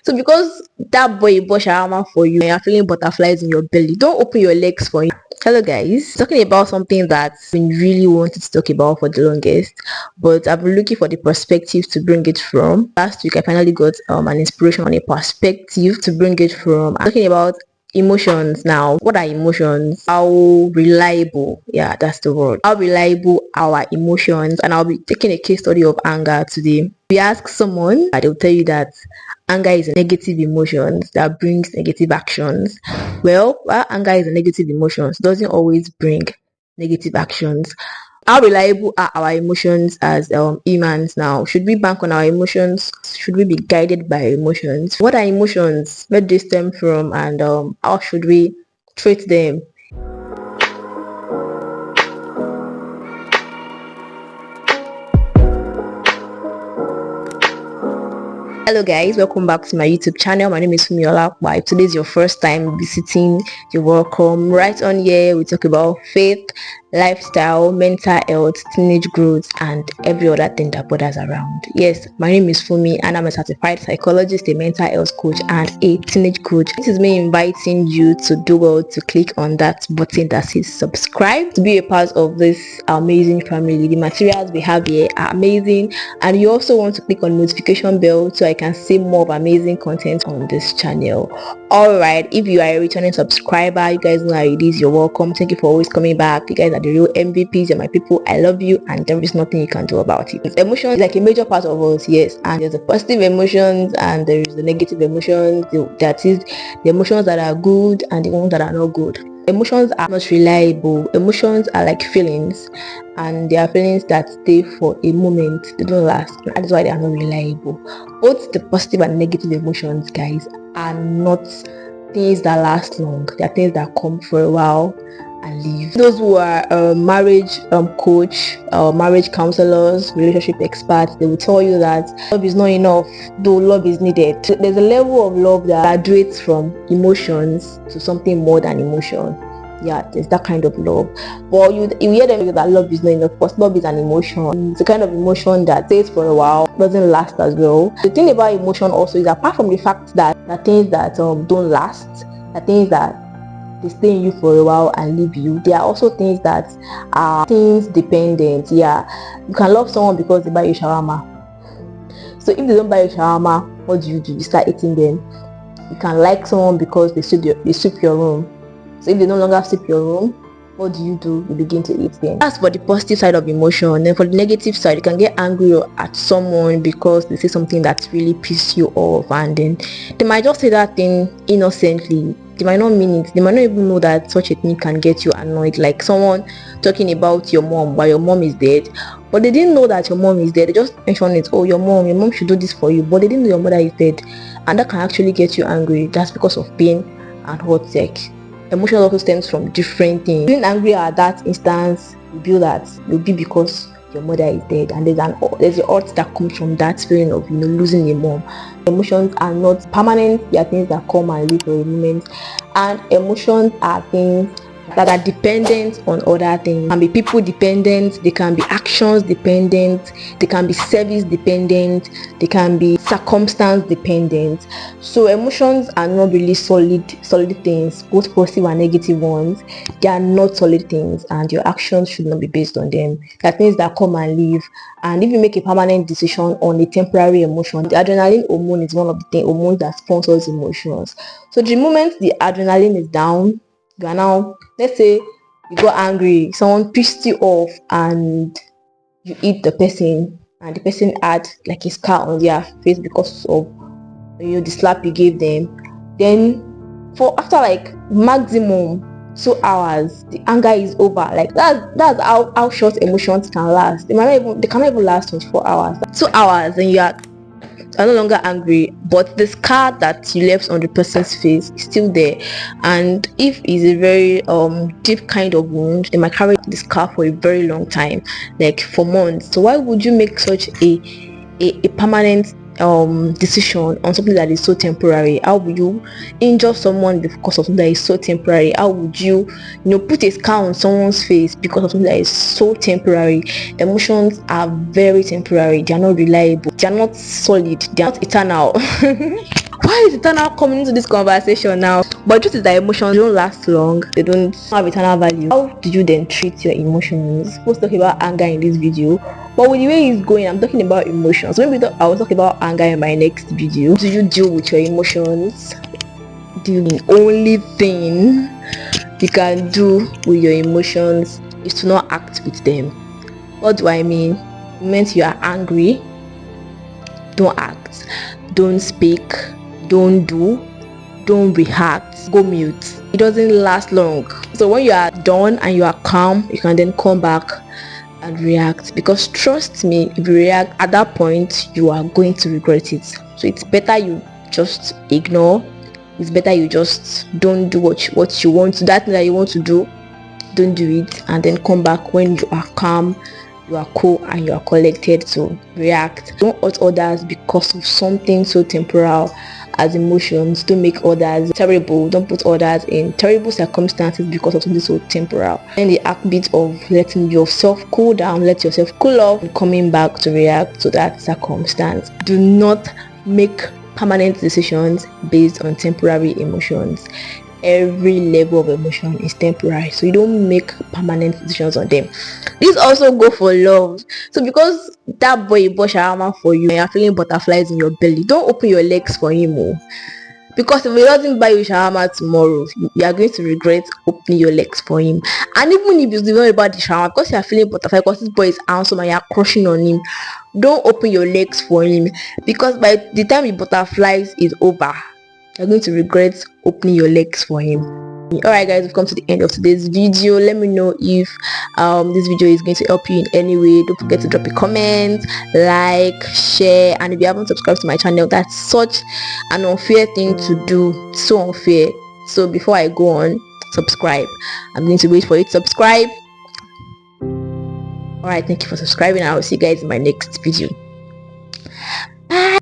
So because that boy bought shawarma for you and you're feeling butterflies in your belly, don't open your legs for him. Hello guys, talking about something that's been really wanted to talk about for the longest, but I've been looking for the perspective to bring it from. Last week I finally got an inspiration on a perspective to bring it from. I'm talking about emotions now. What are emotions? How reliable, yeah, that's the word, how reliable our emotions. And I'll be taking a case study of anger today. If you ask someone, they'll tell you that anger is a negative emotion that brings negative actions. Well, while anger is a negative emotion, it doesn't always bring negative actions. How reliable are our emotions as humans now? Should we bank on our emotions? Should we be guided by emotions? What are emotions? Where do they stem from? And how should we treat them? Hello guys, welcome back to my YouTube channel. My name is Fumiola. If today's your first time visiting, you're welcome. Right on here we talk about faith, lifestyle, mental health, teenage growth, and every other thing that bothers around. Yes, my name is Fumi and I'm a certified psychologist, a mental health coach, and a teenage coach. This is me inviting you to do well to click on that button that says subscribe to be a part of this amazing family. The materials we have here are amazing, and you also want to click on notification bell so I can see more of amazing content on this channel. All right, if you are a returning subscriber, you guys know how it is. You're welcome. Thank you for always coming back. You guys are the real MVPs. You're my people. I love you, and there is nothing you can do about it. Emotion is like a major part of us, yes, and there's the positive emotions and there is the negative emotions. That is the emotions that are good and the ones that are not good. Emotions are not reliable. Emotions are like feelings, and they are feelings that stay for a moment. They don't last. That is why they are not reliable. Both the positive and negative emotions, guys, are not things that last long. They are things that come for a while and leave. Those who are marriage coach, marriage counselors, relationship experts, they will tell you that love is not enough, though love is needed. There's a level of love that graduates from emotions to something more than emotion. Yeah, there's that kind of love. But you hear them say that love is not enough, because love is an emotion. It's a kind of emotion that stays for a while, doesn't last as well. The thing about emotion also is, apart from the fact that the things that don't last, the things that they stay in you for a while and leave you, there are also things that are things dependent. Yeah, you can love someone because they buy you shawarma. So if they don't buy you shawarma, what do? You start eating them. You can like someone because they sweep your room. So if they no longer sweep your room, what do? You begin to eat them. That's for the positive side of emotion. Then for the negative side, you can get angry at someone because they say something that really pisses you off, and then they might just say that thing innocently. They might not mean it. They might not even know that such a thing can get you annoyed. Like someone talking about your mom while your mom is dead, but they didn't know that your mom is dead. They just mentioned it. Oh, your mom should do this for you, but they didn't know your mother is dead, and that can actually get you angry. That's because of pain and heartache. Emotion also stems from different things. Being angry at that instance will be because your mother is dead, and there's a hurt that comes from that feeling of losing a mom. Emotions are not permanent. They are things that come and leave for a moment, and emotions are things that are dependent on other things. They can be people dependent, they can be actions dependent, they can be service dependent, they can be circumstance dependent. So emotions are not really solid things, both positive and negative ones. They are not solid things, and your actions should not be based on them. They are things that come and leave. And if you make a permanent decision on a temporary emotion, the adrenaline hormone is one of the hormones that sponsors emotions. So the moment the adrenaline is down, you are now, let's say you got angry, someone pissed you off, and you hit the person, and the person had like a scar on their face because of the slap you gave them. Then for after like maximum 2 hours, the anger is over. Like that's how short emotions can last. They cannot even last 24 hours. 2 hours and you are no longer angry, but the scar that you left on the person's face is still there. And if it's a very deep kind of wound, they might carry the scar for a very long time, like for months. So why would you make such a permanent decision on something that is so temporary? How would you injure someone because of something that is so temporary? How would you put a scar on someone's face because of something that is so temporary? Emotions are very temporary. They are not reliable, they are not solid, they are not eternal. Why is eternal coming into this conversation now? But the truth is that emotions don't last long. They don't have eternal value. How do you then treat your emotions? I'm supposed to talk about anger in this video, but with the way it's going, I'm talking about emotions. Maybe I will talk about anger in my next video. Do you deal with your emotions? The only thing you can do with your emotions is to not act with them. What do I mean? The moment you are angry, don't act, don't speak, don't do, don't react, go mute. It doesn't last long. So when you are done and you are calm, you can then come back and react, because trust me, if you react at that point, you are going to regret it. So it's better you just ignore. It's better you just don't do what you want to, that thing that you want to do, don't do it, and then come back when you are calm, you are cool, and you are collected to react. Don't hurt others because of something so temporal as emotions. Don't make others terrible. Don't put others in terrible circumstances because of something so temporal. And the act bit of letting yourself cool down, let yourself cool off, and coming back to react to that circumstance. Do not make permanent decisions based on temporary emotions. Every level of emotion is temporary, so you don't make permanent decisions on them. This also go for love. So because that boy bought shawarma for you and you're feeling butterflies in your belly, don't open your legs for him. Because if he doesn't buy you shawarma tomorrow, you are going to regret opening your legs for him. And even if it's not about the shawarma, because you are feeling butterfly, because this boy is handsome and you are crushing on him, don't open your legs for him, because by the time the butterflies is over, you're going to regret opening your legs for him. Alright guys, we've come to the end of today's video. Let me know if this video is going to help you in any way. Don't forget to drop a comment, like, share, and if you haven't subscribed to my channel, that's such an unfair thing to do. So unfair. So before I go on, subscribe. I'm going to wait for you to subscribe. Alright, thank you for subscribing. I will see you guys in my next video. Bye.